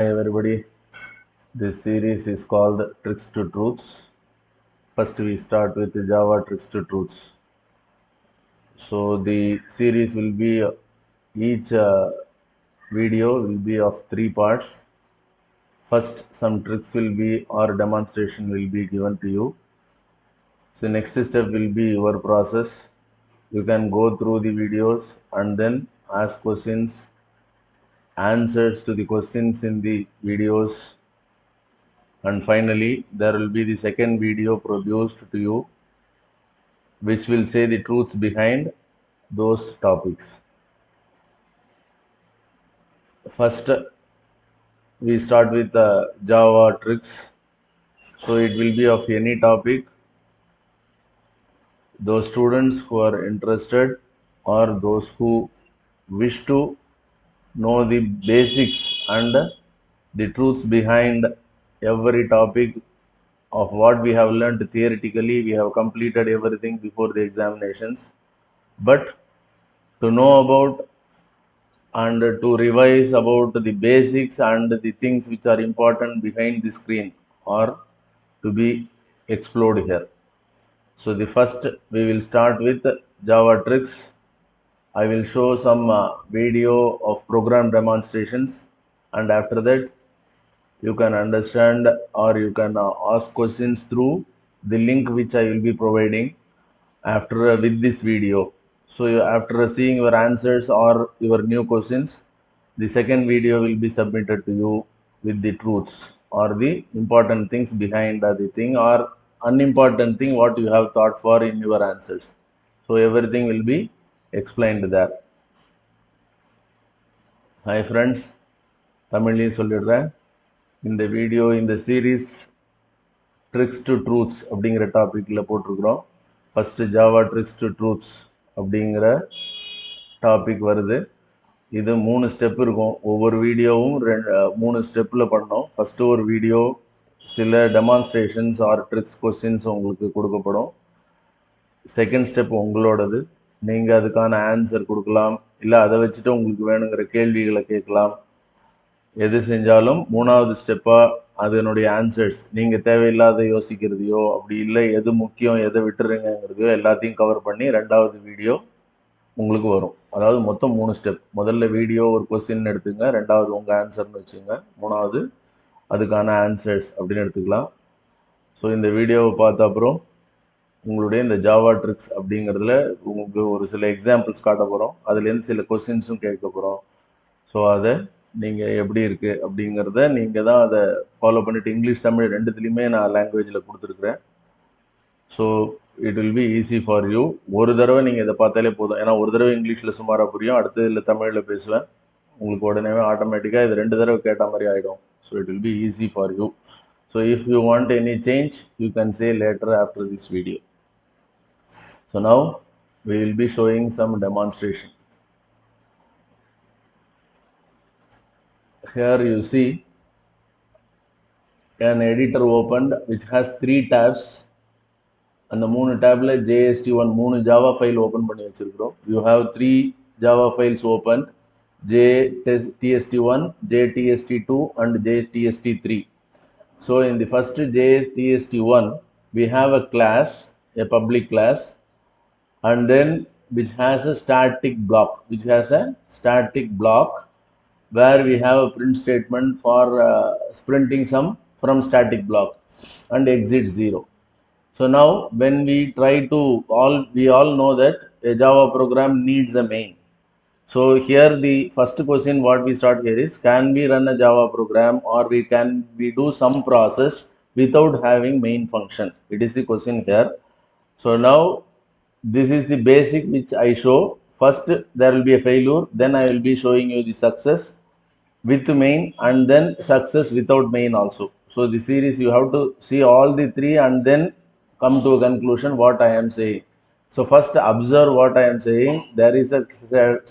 Everybody, this series is called Tricks to Truths. First, we start with Java Tricks to Truths. So, the series will be each video will be of three parts. First, some tricks will be or demonstration will be given to you. So, next step will be your process. You can go through the videos and then ask questions, answers to the questions in the videos, and finally there will be the second video produced to you which will say the truths behind those topics. First, we start with Java tricks. So it will be of any topic. Those students who are interested or those who wish to know the basics and the truths behind every topic of what we have learned theoretically, we have completed everything before the examinations. But to know about and to revise about the basics and the things which are important behind the screen or to be explored here. So the first we will start with Java tricks. I will show some video of program demonstrations, and after that you can understand or you can ask questions through the link which I will be providing after with this video. So after seeing your answers or your new questions, the second video will be submitted to you with the truths or the important things behind the thing or unimportant thing what you have thought for in your answers. So everything will be explained there. Hi friends, தமிழ்லையும் சொல்லிடுறேன். இந்த video இந்த series tricks to truths அப்படிங்கிற டாப்பிக்கில் போட்டிருக்கிறோம். First Java tricks to truths அப்படிங்கிற topic வருது. இது 3 ஸ்டெப் இருக்கும். ஒவ்வொரு வீடியோவும் 3 ஸ்டெப்பில் பண்ணோம். ஃபஸ்ட்டு ஒரு வீடியோ சில டெமான்ஸ்ட்ரேஷன்ஸ் ஆர் ட்ரிக்ஸ் கொஸ்டின்ஸ் உங்களுக்கு கொடுக்கப்படும். செகண்ட் ஸ்டெப் உங்களோடது. நீங்கள் அதுக்கான ஆன்சர் கொடுக்கலாம், இல்லை அதை வச்சுட்டு உங்களுக்கு வேணுங்கிற கேள்விகளை கேட்கலாம். எது செஞ்சாலும் மூணாவது ஸ்டெப்பாக அதனுடைய ஆன்சர்ஸ் நீங்கள் தேவையில்லாத யோசிக்கிறதையோ அப்படி இல்லை எது முக்கியம் எதை விட்டுருங்கிறதையோ எல்லாத்தையும் கவர் பண்ணி ரெண்டாவது வீடியோ உங்களுக்கு வரும். அதாவது மொத்தம் 3 ஸ்டெப். முதல்ல வீடியோ ஒரு கொஸ்டின் எடுத்துங்க, ரெண்டாவது உங்கள் ஆன்சர்னு வச்சுங்க, மூணாவது அதுக்கான ஆன்சர்ஸ் அப்படின்னு எடுத்துக்கலாம். ஸோ இந்த வீடியோவை பார்த்த அப்புறம் உங்களுடைய இந்த ஜாவா ட்ரிக்ஸ் அப்படிங்கிறதுல உங்களுக்கு ஒரு சில எக்ஸாம்பிள்ஸ் காட்ட போகிறோம். அதுலேருந்து சில கொஸ்டின்ஸும் கேட்க போகிறோம். ஸோ அதை நீங்கள் எப்படி இருக்குது அப்படிங்கிறத நீங்கள் தான் அதை ஃபாலோ பண்ணிவிட்டு இங்கிலீஷ் தமிழ் ரெண்டுத்துலேயுமே நான் லாங்குவேஜில் கொடுத்துருக்குறேன். So it will be easy for you. ஒரு தடவை நீங்கள் இதை பார்த்தாலே போதும். ஏன்னா ஒரு தடவை இங்கிலீஷில் சுமாராக புரியும், அடுத்தது இல்லை தமிழில் பேசுவேன். உங்களுக்கு உடனே ஆட்டோமேட்டிக்காக இது 2 தடவை கேட்ட மாதிரி ஆகிடும். So it will be easy for you. So if you want any change you can say later after this video. So now we will be showing some demonstration. Here you see an editor opened which has 3 tabs. அந்த 3 டேப்ல JST1 3 Java file open பண்ணி வச்சிருக்கிறோம். You have 3 Java files opened, JTST1, JTST2 and JTST3. So in the first JTST1 we have a class, a public class, and then which has a static block, where we have a print statement for printing some from static block and exit 0. So now when we try to we all know that a Java program needs a main. So here the first question what we start here is, can we run a Java program or we do some process without having main function? It is the question here. So now this is the basic which I show. First there will be a failure, then I will be showing you the success with main and then success without main also. So the series you have to see all the 3 and then come to a conclusion what I am saying. So first observe what I am saying. There is a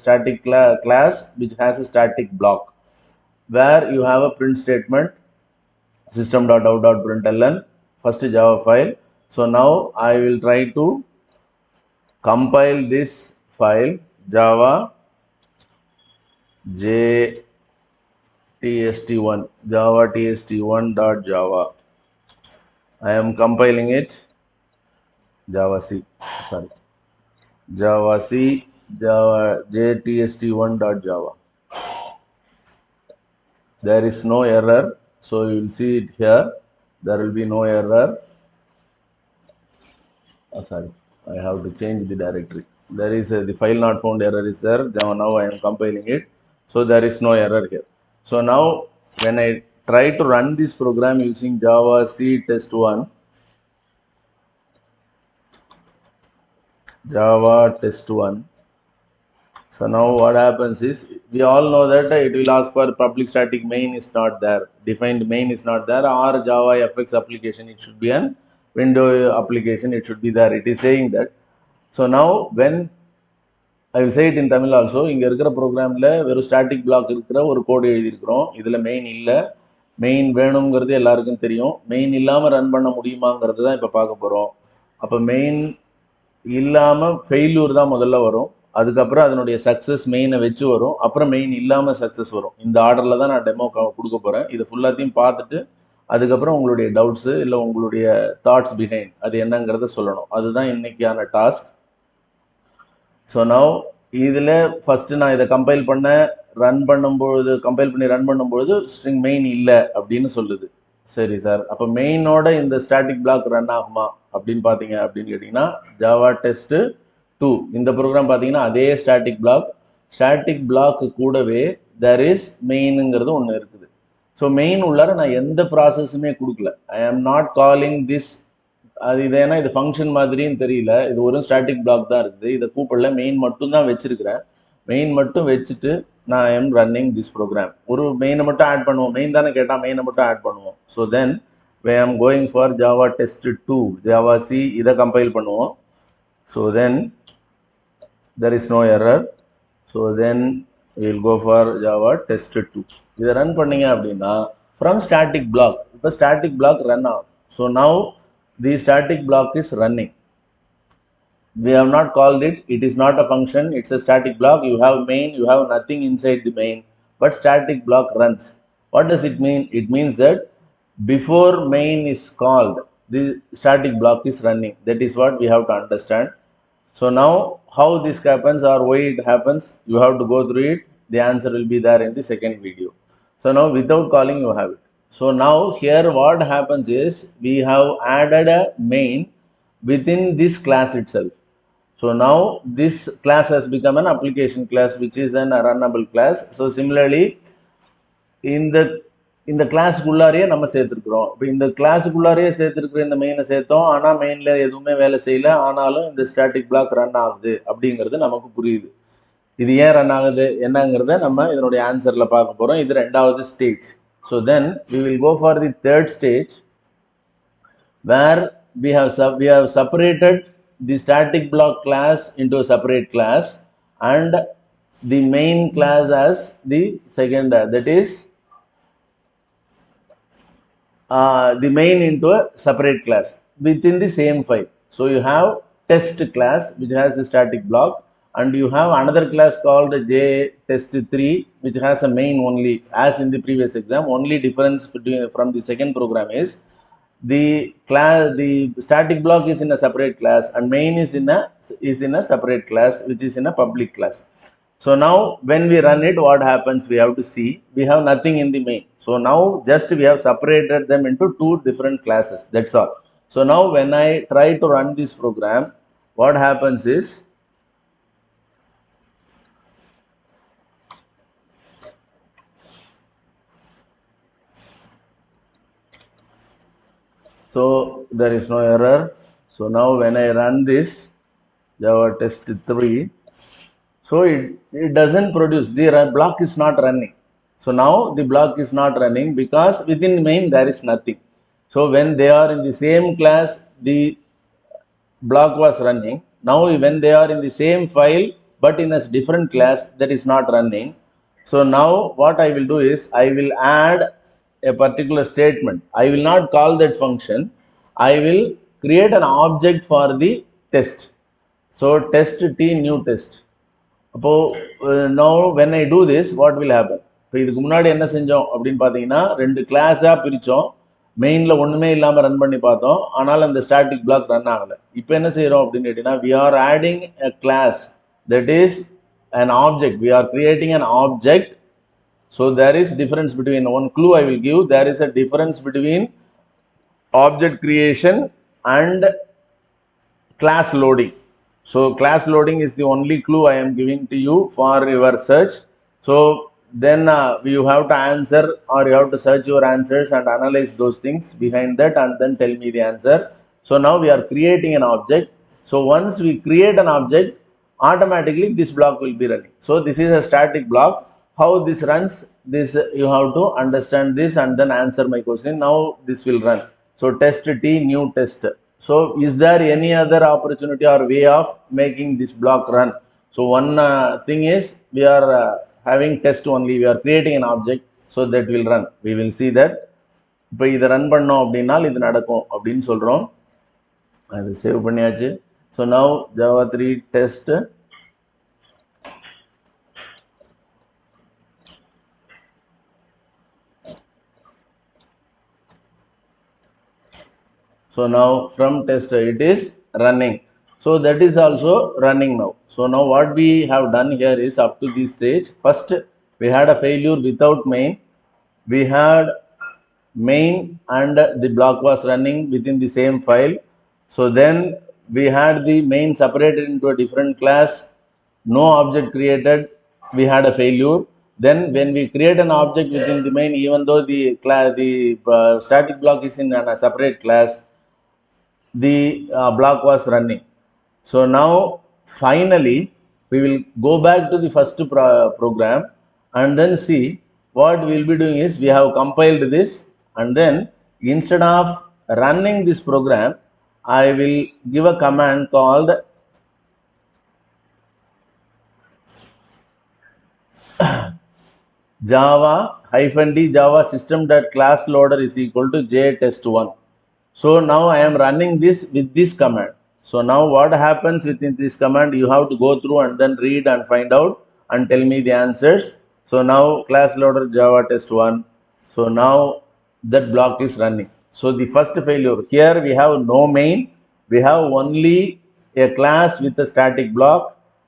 static class which has a static block where you have a print statement system.out.println, first Java file. So now I will try to compile this file Java tst1 java tst1 dot java. I am compiling it. Java C, sorry, Java C, Java jtst1 dot java. There is no error, so you will see it here. There will be no error. Sorry, I have to change the directory. There is the file not found error is there. Now I am compiling it, so there is no error here. So now when I try to run this program using Java C test1, Java test1. So now what happens is, we all know that it will ask for public static main is not there, defined main is not there, or Java FX application, it should be an window application, it should be there. It is saying that. So now when I will say it in Tamil also, இங்க இருக்கிற ப்ரோக்ராம்ல வெறும் static black இருக்கிற ஒரு கோடு எழுதியிருக்கிறோம். இதுல main இல்லை. Main வேணுங்கிறது எல்லாருக்கும் தெரியும். மெயின் இல்லாமல் ரன் பண்ண முடியுமாங்கிறது தான் இப்போ பார்க்க போகிறோம். அப்போ மெயின் இல்லாமல் ஃபெயில்யூர் தான் முதல்ல வரும். அதுக்கப்புறம் அதனுடைய சக்ஸஸ் மெயினை வச்சு வரும். அப்புறம் மெயின் இல்லாமல் சக்ஸஸ் வரும். இந்த ஆர்டரில் தான் நான் டெமோ கொடுக்க போகிறேன். இதை ஃபுல்லாத்தையும் பார்த்துட்டு அதுக்கப்புறம் உங்களுடைய டவுட்ஸு இல்லை உங்களுடைய தாட்ஸ் பிஹைண்ட் அது என்னங்கிறத சொல்லணும். அதுதான் இன்னைக்கான டாஸ்க். ஸோ நவ் இதில் ஃபஸ்ட்டு நான் இதை கம்பைல் பண்ணி ரன் பண்ணும்பொழுது ஸ்ட்ரிங் மெயின் இல்லை அப்படின்னு சொல்லுது. சரி சார், அப்போ மெயினோட இந்த ஸ்டாட்டிக் பிளாக் ரன் ஆகுமா அப்படின்னு பார்த்தீங்க அப்படின்னு கேட்டிங்கன்னா, ஜாவா டெஸ்ட் 2 இந்த ப்ரோக்ராம் பார்த்தீங்கன்னா அதே ஸ்டாட்டிக் பிளாக் கூடவே தேர் இஸ் மெயினுங்கிறது ஒன்று இருக்குது. ஸோ மெயின் உள்ளார நான் எந்த ப்ராசஸுமே கொடுக்கல. ஐ ஆம் நாட் காலிங் திஸ். அது இது ஏன்னா இது ஃபங்க்ஷன் மாதிரின்னு தெரியல, இது ஒரு ஸ்டாட்டிக் பிளாக் தான் இருக்குது. இதை கூப்பிடல, மெயின் மட்டும் தான் வச்சிருக்கிறேன். மெயின் மட்டும் வச்சுட்டு நான் எம் ரன்னிங் திஸ் ப்ரோக்ராம். ஒரு மெயினை மட்டும் ஆட் பண்ணுவோம். மெயின் தானே கேட்டால் மெயினை மட்டும் ஆட் பண்ணுவோம். So then I am going for Java test 2 javac, இதை கம்பைல் பண்ணுவோம். So then there is no error. So then will go for Java test 2. இதை ரன் பண்ணீங்க அப்படின்னா ஃப்ரம் ஸ்டாட்டிக் பிளாக், இப்போ ஸ்டாட்டிக் பிளாக் ரன் ஆகும். So now the static block is running. We have not called it. It is not a function. It's a static block. You have main. You have nothing inside the main. But static block runs. What does it mean? It means that before main is called, the static block is running. That is what we have to understand. So now how this happens or why it happens, you have to go through it. The answer will be there in the second video. So now without calling you have it. So now here what happens is we have added a main within this class itself. So now this class has become an application class, which is an runnable class. So similarly இந்த கிளாஸுக்குள்ளாரையே நம்ம சேர்த்துருக்குறோம். இப்போ இந்த கிளாஸுக்குள்ளாரையே சேர்த்துருக்குற இந்த மெயினை சேர்த்தோம், ஆனால் மெயினில் எதுவுமே வேலை செய்யலை, ஆனாலும் இந்த ஸ்டாட்டிக் பிளாக் ரன் ஆகுது அப்படிங்கிறது நமக்கு புரியுது. இது ஏன் ரன் ஆகுது என்னங்கிறத நம்ம இதனுடைய ஆன்சரில் பார்க்க போகிறோம். இது ரெண்டாவது stage. So then we will go for the third stage, where we have separated the static block class into a separate class and the main class as the second, that is the main into a separate class within the same file. So you have test class which has the static block, and you have another class called jtest3 which has a main only, as in the previous exam. Only difference from the second program is the static block is in a separate class and main is in a separate class which is in a public class. So now when we run it, what happens, we have to see we have nothing in the main. So now just we have separated them into two different classes, that's all. So now when I try to run this program, what happens is so there is no error. So now when I run this Java test 3, so it doesn't produce, the block is not running. So now the block is not running because within main there is nothing. So when they are in the same class, the block was running. Now when they are in the same file but in a different class, that is not running. So now what I will do is I will add a particular statement. I will not call that function. I will create an object for the test. So test t new test. Now when I do this, what will happen? இப்போ இதுக்கு முன்னாடி என்ன செஞ்சோம் அப்படின்னு பார்த்தீங்கன்னா 2 கிளாஸாக பிரித்தோம். மெயினில் ஒன்றுமே இல்லாமல் ரன் பண்ணி பார்த்தோம். ஆனால் அந்த ஸ்டாட்டிக் பிளாக் ரன் ஆகலை. இப்போ என்ன செய்கிறோம் அப்படின்னு கேட்டிங்கன்னா, we are adding a class that is an object. We are creating an object. So there is difference between, one clue I will give, there is a difference between object creation and class loading. So class loading is the only clue I am giving to you for your search. So then you have to answer, or you have to search your answers and analyze those things behind that and then tell me the answer. So now we are creating an object. So once we create an object, automatically this block will be running. So this is a static block. How this runs, this you have to understand this and then answer my question. Now this will run. So test T, new test. So is there any other opportunity or way of making this block run? So one thing is, we are having test only, we are creating an object, so that will run. We will see that. இப்போ இதை run பண்ணோம் அப்படின்னால் இது நடக்கும் அப்படின்னு சொல்கிறோம். அது save பண்ணியாச்சு. So now Java 3 test. So now from test it is running. So that is also running now. So now what we have done here is, up to this stage, first we had a failure without main. We had main and the block was running within the same file. So then we had the main separated into a different class, no object created, we had a failure. Then when we create an object within the main, even though the static block is in a separate class, the block was running. So now finally we will go back to the first program and then see what we will be doing is, we have compiled this, and then instead of running this program, I will give a command called java-d java system.class loader is equal to jtest1. So now I am running this with this command. So now what happens within this command, you have to go through and then read and find out and tell me the answers. So now class loader java test1. So now that block is running. So the first failure, here we have no main, we have only a class with a static block.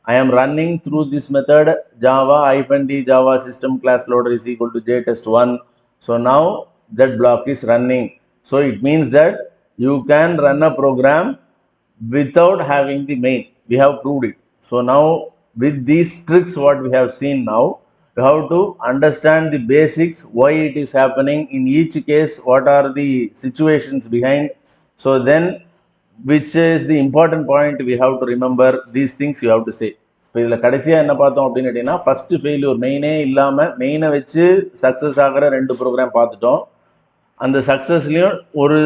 I am running through this method java-d java system class loader is equal to jtest1. So now that block is running. So it means that you can run a program without having the main. We have proved it. So now with these tricks what we have seen now, you have to understand the basics, why it is happening in each case, what are the situations behind. So then which is the important point we have to remember, these things you have to say. இப்போ இதில் கடைசியாக என்ன பார்த்தோம் அப்படின்னு கேட்டிங்கன்னா, first failure, மெயினே இல்லாமல் மெயினை வச்சு success ஆகிற 2 ப்ரோக்ராம் பார்த்துட்டோம். அந்த சக்ஸஸ்லேயும் ஒரு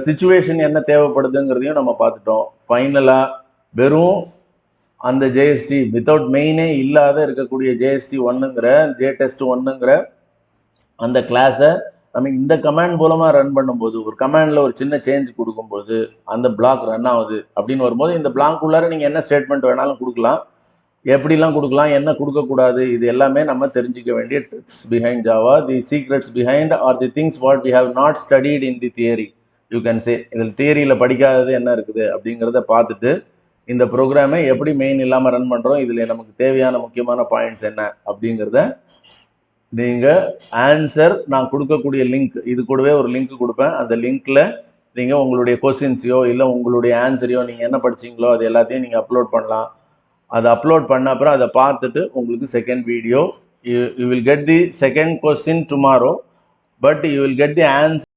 சிச்சுவேஷன் என்ன தேவைப்படுதுங்கிறதையும் நம்ம பார்த்துட்டோம். ஃபைனலாக வெறும் அந்த ஜேஎஸ்டி வித்தவுட் மெயினே இல்லாத இருக்கக்கூடிய ஜேஎஸ்டி 1ங்கிற ஜேடெஸ்ட் 1ங்கிற அந்த கிளாஸை நம்ம இந்த கமாண்ட் மூலமாக ரன் பண்ணும்போது, ஒரு கமாண்டில் ஒரு சின்ன சேஞ்ச் கொடுக்கும்போது அந்த பிளாக் ரன் ஆகுது அப்படின்னு வரும்போது, இந்த பிளாக் உள்ளார நீங்கள் என்ன ஸ்டேட்மெண்ட் வேணாலும் கொடுக்கலாம், எப்படிலாம் கொடுக்கலாம், என்ன கொடுக்கக்கூடாது, இது எல்லாமே நம்ம தெரிஞ்சிக்க வேண்டிய tricks behind Java, the secrets behind are the things what we have not studied in the theory. You can say, இதில் தியரியில் படிக்காதது என்ன இருக்குது அப்படிங்கிறத பார்த்துட்டு இந்த ப்ரோக்ராமை எப்படி மெயின் இல்லாமல் ரன் பண்ணுறோம், இதில் நமக்கு தேவையான முக்கியமான பாயிண்ட்ஸ் என்ன அப்படிங்கிறத நீங்கள் ஆன்சர், நான் கொடுக்கக்கூடிய லிங்க், இது கூடவே ஒரு லிங்க் கொடுப்பேன், அந்த லிங்க்கில் நீங்கள் உங்களுடைய கொஸ்டின்ஸையோ இல்லை உங்களுடைய ஆன்சரையோ நீங்கள் என்ன படிச்சிங்களோ அது எல்லாத்தையும் நீங்கள் அப்லோட் பண்ணலாம். அதை அப்லோட் பண்ண அப்புறம் அதை பார்த்துட்டு உங்களுக்கு second video, you will get the second question tomorrow, but you will get the answer